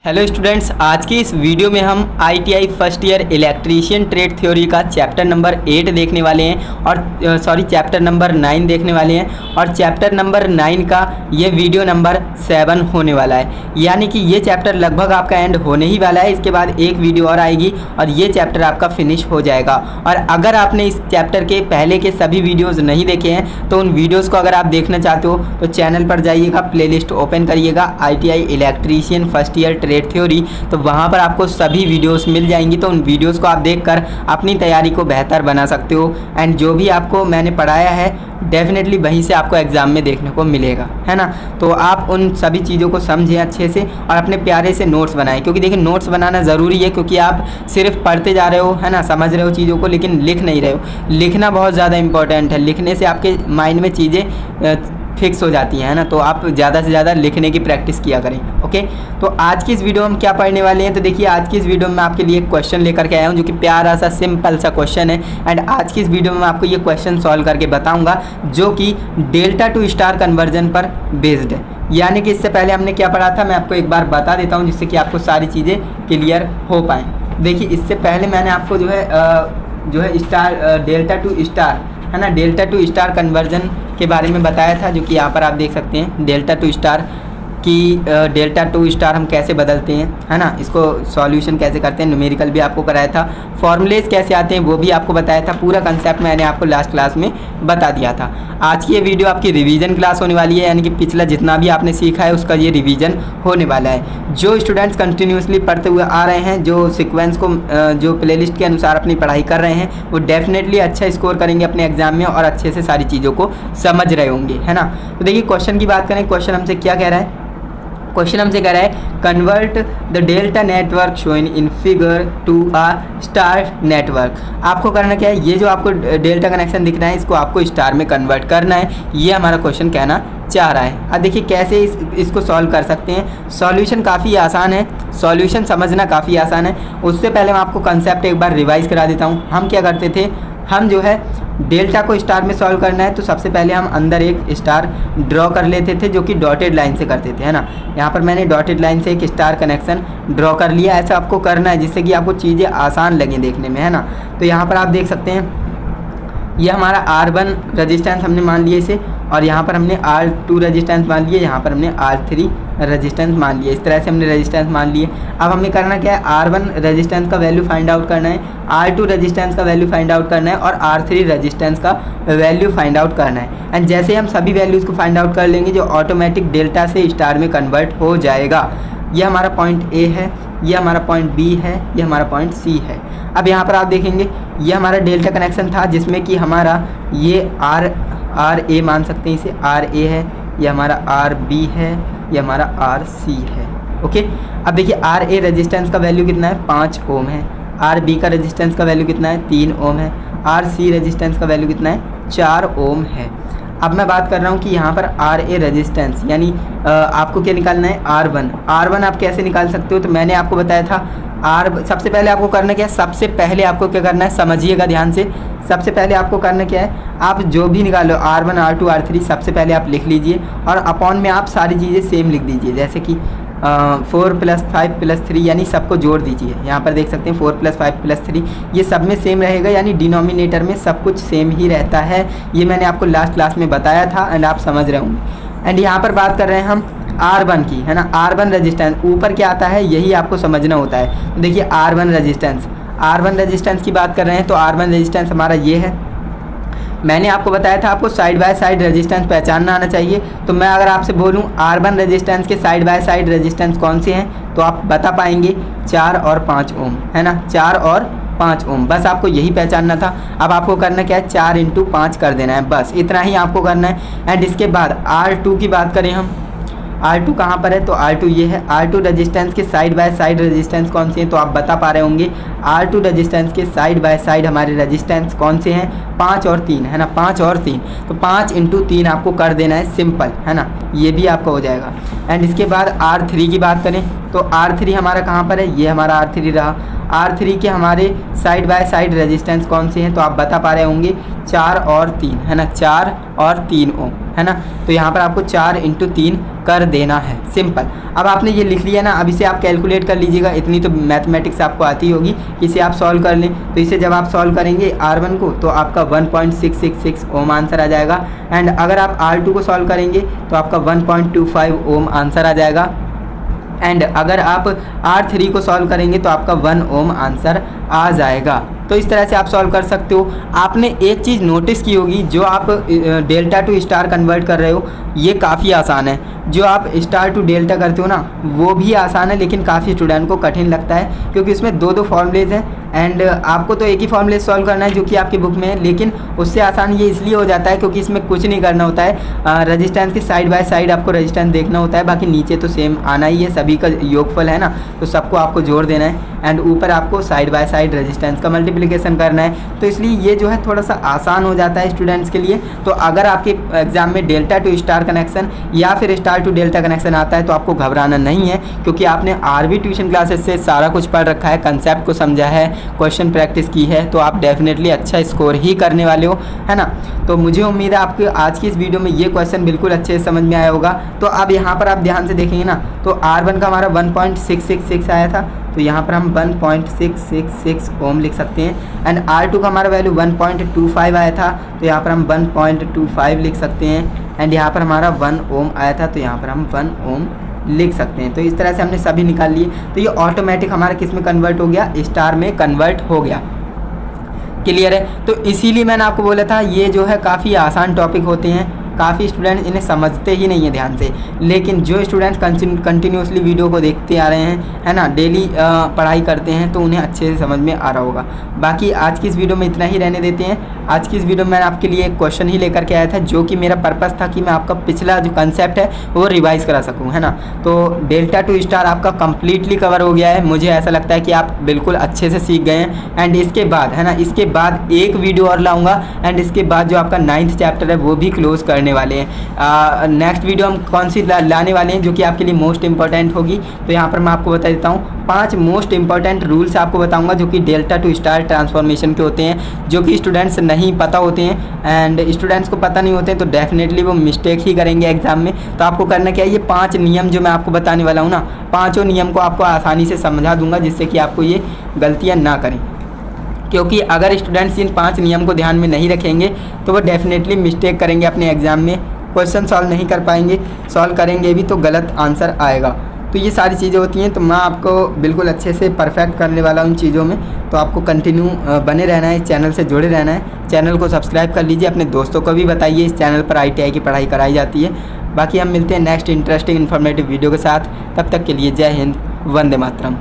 Hello students, आज की इस वीडियो में हम ITI first year electrician trade theory का चैप्टर नंबर 8 देखने वाले हैं और चैप्टर नंबर 9 देखने वाले हैं और चैप्टर नंबर 9 का ये वीडियो नंबर 7 होने वाला है। यानी कि ये चैप्टर लगभग आपका एंड होने ही वाला है। इसके बाद एक वीडियो और आएगी और ये चैप्टर आपका फिनिश हो जाएगा। और अगर आपने इस चैप्टर के पहले के सभी वीडियोज़ नहीं देखे हैं तो उन वीडियोज़ को अगर आप देखना चाहते हो तो चैनल पर जाइएगा, प्लेलिस्ट ओपन करिएगा ITI electrician first year trade theory, तो वहाँ पर आपको सभी वीडियोस मिल जाएंगी। तो उन वीडियोस को आप देखकर अपनी तैयारी को बेहतर बना सकते हो एंड जो भी आपको मैंने पढ़ाया है डेफिनेटली वहीं से आपको एग्जाम में देखने को मिलेगा, है ना। तो आप उन सभी चीज़ों को समझें अच्छे से और अपने प्यारे से नोट्स बनाएं, क्योंकि देखिए नोट्स बनाना ज़रूरी है, क्योंकि आप सिर्फ पढ़ते जा रहे हो, है ना, समझ रहे हो चीज़ों को लेकिन लिख नहीं रहे हो। लिखना बहुत ज़्यादा इंपॉर्टेंट है। लिखने से आपके माइंड में चीज़ें फिक्स हो जाती हैं, है ना। तो आप ज़्यादा से ज़्यादा लिखने की प्रैक्टिस किया करें। ओके, तो आज की इस वीडियो में हम क्या पढ़ने वाले हैं, तो देखिए आज की इस वीडियो में मैं आपके लिए एक क्वेश्चन लेकर के आया हूं जो कि प्यारा सा सिंपल सा क्वेश्चन है। एंड आज की इस वीडियो में मैं आपको ये क्वेश्चन सॉल्व करके बताऊंगा जो कि डेल्टा टू स्टार कन्वर्जन पर बेस्ड है। यानी कि इससे पहले हमने क्या पढ़ा था मैं आपको एक बार बता देता हूँ जिससे कि आपको सारी चीज़ें क्लियर हो पाएँ। देखिए इससे पहले मैंने आपको जो है स्टार डेल्टा टू स्टार, है ना, डेल्टा टू स्टार कन्वर्जन के बारे में बताया था, जो कि यहाँ पर आप देख सकते हैं डेल्टा टू स्टार कि डेल्टा टू स्टार हम कैसे बदलते हैं, है ना, इसको सॉल्यूशन कैसे करते हैं, न्यूमेरिकल भी आपको कराया था, फॉर्मूलेज कैसे आते हैं वो भी आपको बताया था। पूरा कंसेप्ट मैंने आपको लास्ट क्लास में बता दिया था। आज की ये वीडियो आपकी रिवीजन क्लास होने वाली है, यानी कि पिछला जितना भी आपने सीखा है उसका ये रिवीजन होने वाला है। जो स्टूडेंट्स कंटिन्यूसली पढ़ते हुए आ रहे हैं, जो सीक्वेंस को जो प्लेलिस्ट के अनुसार अपनी पढ़ाई कर रहे हैं, वो डेफिनेटली अच्छा स्कोर करेंगे अपने एग्जाम में और अच्छे से सारी चीज़ों को समझ रहे होंगे, है ना। तो देखिए क्वेश्चन की बात करें, क्वेश्चन हमसे क्या कह रहा है, क्वेश्चन हमसे कह रहा है convert the delta network shown in figure to a star network. आपको करना क्या है, ये जो आपको डेल्टा कनेक्शन दिख रहा है इसको आपको स्टार में कन्वर्ट करना है, ये हमारा क्वेश्चन कहना चाह रहा है। अब देखिए कैसे इसको सॉल्व कर सकते हैं। सॉल्यूशन काफ़ी आसान है, सॉल्यूशन समझना काफ़ी आसान है। उससे पहले मैं आपको कंसेप्ट एक बार रिवाइज करा देता हूँ। हम क्या करते थे, हम जो है डेल्टा को स्टार में सॉल्व करना है तो सबसे पहले हम अंदर एक स्टार ड्रॉ कर लेते थे, जो कि डॉटेड लाइन से करते थे, है ना। यहाँ पर मैंने डॉटेड लाइन से एक स्टार कनेक्शन ड्रॉ कर लिया। ऐसा आपको करना है जिससे कि आपको चीज़ें आसान लगें देखने में, है ना। तो यहाँ पर आप देख सकते हैं ये हमारा R1 रेजिस्टेंस हमने मान लिया इसे, और यहाँ पर हमने R2 रेजिस्टेंस मान लिए, यहाँ पर हमने R3 रेजिस्टेंस मान लिया। इस तरह से हमने रेजिस्टेंस मान लिए। अब हमें करना क्या है, R1 रेजिस्टेंस का वैल्यू फाइंड आउट करना है, R2 रेजिस्टेंस का वैल्यू फाइंड आउट करना है और R3 रेजिस्टेंस का वैल्यू फाइंड आउट करना है। एंड जैसे हम सभी वैल्यूज़ को फाइंड आउट कर लेंगे जो ऑटोमेटिक डेल्टा से स्टार में कन्वर्ट हो जाएगा। ये हमारा पॉइंट A है, ये हमारा पॉइंट B है, ये हमारा पॉइंट C है। अब यहाँ पर आप देखेंगे ये हमारा डेल्टा कनेक्शन था जिसमें कि हमारा ये RA मान सकते हैं, इसे RA है, ये हमारा RB है, ये हमारा RC है। ओके, अब देखिए RA रेजिस्टेंस का वैल्यू कितना है, 5 ओम है। RB का रेजिस्टेंस का वैल्यू कितना है, 3 ओम है। RC रेजिस्टेंस का वैल्यू कितना है, 4 ओम है। अब मैं बात कर रहा हूँ कि यहाँ पर RA रेजिस्टेंस यानी आपको क्या निकालना है, R1 आप कैसे निकाल सकते हो, तो मैंने आपको बताया था सबसे पहले आपको करना क्या है, सबसे पहले आपको क्या करना है, समझिएगा ध्यान से। सबसे पहले आपको करना क्या है, आप जो भी निकालो R1 R2 R3 सबसे पहले आप लिख लीजिए और अपॉन में आप सारी चीज़ें सेम लिख दीजिए। जैसे कि 4 + 5 + 3 यानी सबको जोड़ दीजिए। यहाँ पर देख सकते हैं 4 + 5 + 3 ये सब में सेम रहेगा, यानी डिनोमिनेटर में सब कुछ सेम ही रहता है। ये मैंने आपको लास्ट क्लास में बताया था एंड आप समझ रहे होंगे। एंड यहाँ पर बात कर रहे हैं हम R1 की, है ना। R1 रेजिस्टेंस ऊपर क्या आता है यही आपको समझना होता है। तो देखिए R1 रेजिस्टेंस की बात कर रहे हैं तो R1 रेजिस्टेंस हमारा ये है। मैंने आपको बताया था आपको साइड बाय साइड रेजिस्टेंस पहचानना आना चाहिए। तो मैं अगर आपसे बोलूं R1 रेजिस्टेंस के साइड बाय साइड रेजिस्टेंस कौन से हैं तो आप बता पाएंगे 4 और 5 ओम, है ना, 4 और 5 ओम। बस आपको यही पहचानना था। अब आपको करना क्या है, 4 × 5 कर देना है, बस इतना ही आपको करना है। एंड इसके बाद R2 की बात करें हम, R2 कहाँ पर है, तो R2 ये है। R2 रेजिस्टेंस के साइड बाय साइड रेजिस्टेंस कौन से हैं तो आप बता पा रहे होंगे। R2 रेजिस्टेंस के साइड बाय साइड हमारे रेजिस्टेंस कौन से हैं, 5 और 3, है ना, 5 और 3। तो 5 × 3 आपको कर देना है, सिंपल, है ना, ये भी आपका हो जाएगा। एंड इसके बाद R3 की बात करें तो R3 हमारा कहाँ पर है, ये हमारा R3 रहा। R3 के हमारे साइड बाय साइड रेजिस्टेंस कौन से हैं, तो आप बता पा रहे होंगे 4 और 3 है ना, 4 और 3 ओम है ना। तो यहाँ पर आपको 4 × 3 कर देना है, सिंपल। अब आपने ये लिख लिया ना, अब इसे आप कैलकुलेट कर लीजिएगा, इतनी तो मैथमेटिक्स आपको आती होगी, इसे आप सॉल्व कर लें। तो इसे जब आप सॉल्व करेंगे R1 को तो आपका 1.666 ओम आंसर आ जाएगा। एंड अगर आप R2 को सॉल्व करेंगे तो आपका 1.25 ओम आंसर आ जाएगा। एंड अगर आप R3 को सॉल्व करेंगे तो आपका 1 ओम आंसर आ जाएगा। तो इस तरह से आप सॉल्व कर सकते हो। आपने एक चीज़ नोटिस की होगी, जो आप डेल्टा टू स्टार कन्वर्ट कर रहे हो ये काफ़ी आसान है। जो आप स्टार टू डेल्टा करते हो ना वो भी आसान है, लेकिन काफ़ी स्टूडेंट को कठिन लगता है क्योंकि उसमें दो फॉर्मूलेज हैं। एंड आपको तो एक ही फॉर्मूले सॉल्व करना है जो कि आपकी बुक में है, लेकिन उससे आसान ये इसलिए हो जाता है क्योंकि इसमें कुछ नहीं करना होता है। रेजिस्टेंस के साइड बाय साइड आपको रेजिस्टेंस देखना होता है, बाकी नीचे तो सेम आना ही है, सभी का योगफल है ना, तो सबको आपको जोड़ देना है। एंड ऊपर आपको साइड बाय साइड रेजिस्टेंस का मल्टीप्लिकेशन करना है। तो इसलिए ये जो है थोड़ा सा आसान हो जाता है स्टूडेंट्स के लिए। तो अगर आपके एग्जाम में डेल्टा टू स्टार कनेक्शन या फिर स्टार टू डेल्टा कनेक्शन आता है तो आपको घबराना नहीं है, क्योंकि आपने आरवी ट्यूशन क्लासेस से सारा कुछ पढ़ रखा है, कंसेप्ट को समझा है, क्वेश्चन प्रैक्टिस की है, तो आप डेफिनेटली अच्छा स्कोर ही करने वाले हो, है ना। तो मुझे उम्मीद है आपको आज की इस वीडियो में ये क्वेश्चन बिल्कुल अच्छे से समझ में आया होगा। तो अब यहाँ पर आप ध्यान से देखेंगे ना, तो R1 का हमारा 1.666 आया था, तो यहाँ पर हम 1.666 ओम लिख सकते हैं। एंड R2 का हमारा वैल्यू 1.25 आया था, तो यहाँ पर हम 1.25 लिख सकते हैं। एंड यहाँ पर हमारा 1 ओम आया था, तो यहाँ पर हम 1 ओम लिख सकते हैं। तो इस तरह से हमने सभी निकाल लिए। तो ये ऑटोमेटिक हमारा किस में कन्वर्ट हो गया, स्टार में कन्वर्ट हो गया। क्लियर है। तो इसीलिए मैंने आपको बोला था ये जो है काफ़ी आसान टॉपिक होते हैं, काफ़ी स्टूडेंट इन्हें समझते ही नहीं है ध्यान से, लेकिन जो स्टूडेंट्स कंटिन्यूसली वीडियो को देखते आ रहे हैं, है ना, डेली पढ़ाई करते हैं, तो उन्हें अच्छे से समझ में आ रहा होगा। बाकी आज की इस वीडियो में इतना ही रहने देते हैं। आज की इस वीडियो में मैंने आपके लिए एक क्वेश्चन ही लेकर के आया था, जो कि मेरा पर्पस था कि मैं आपका पिछला जो कंसेप्ट है वो रिवाइज़ करा सकूँ, है ना। तो डेल्टा टू स्टार आपका कम्प्लीटली कवर हो गया है। मुझे ऐसा लगता है कि आप बिल्कुल अच्छे से सीख गए हैं। एंड इसके बाद, है ना, इसके बाद एक वीडियो और लाऊंगा, एंड इसके बाद जो आपका 9th चैप्टर है वो भी क्लोज करने वाले हैं। नेक्स्ट वीडियो हम कौन सी लाने वाले हैं जो कि आपके लिए मोस्ट इंपॉर्टेंट होगी, तो यहाँ पर मैं आपको बता देता हूँ 5 मोस्ट इंपॉर्टेंट रूल्स आपको बताऊंगा जो कि डेल्टा टू स्टार ट्रांसफॉर्मेशन के होते हैं, जो कि स्टूडेंट्स नहीं पता होते हैं। एंड स्टूडेंट्स को पता नहीं होते हैं तो डेफिनेटली वो मिस्टेक ही करेंगे एग्जाम में। तो आपको करना क्या है, ये 5 नियम जो मैं आपको बताने वाला हूँ ना, 5 नियम को आपको आसानी से समझा दूंगा, जिससे कि आपको ये गलतियाँ ना करें। क्योंकि अगर स्टूडेंट्स इन 5 नियम को ध्यान में नहीं रखेंगे तो वो डेफिनेटली मिस्टेक करेंगे अपने एग्ज़ाम में, क्वेश्चन सॉल्व नहीं कर पाएंगे, सॉल्व करेंगे भी तो गलत आंसर आएगा। तो ये सारी चीज़ें होती हैं। तो मैं आपको बिल्कुल अच्छे से परफेक्ट करने वाला हूँ इन चीज़ों में। तो आपको कंटिन्यू बने रहना है, इस चैनल से जुड़े रहना है। चैनल को सब्सक्राइब कर लीजिए, अपने दोस्तों को भी बताइए इस चैनल पर ITI की पढ़ाई कराई जाती है। बाकी हम मिलते हैं नेक्स्ट इंटरेस्टिंग इन्फॉर्मेटिव वीडियो के साथ। तब तक के लिए जय हिंद, वंदे मातरम।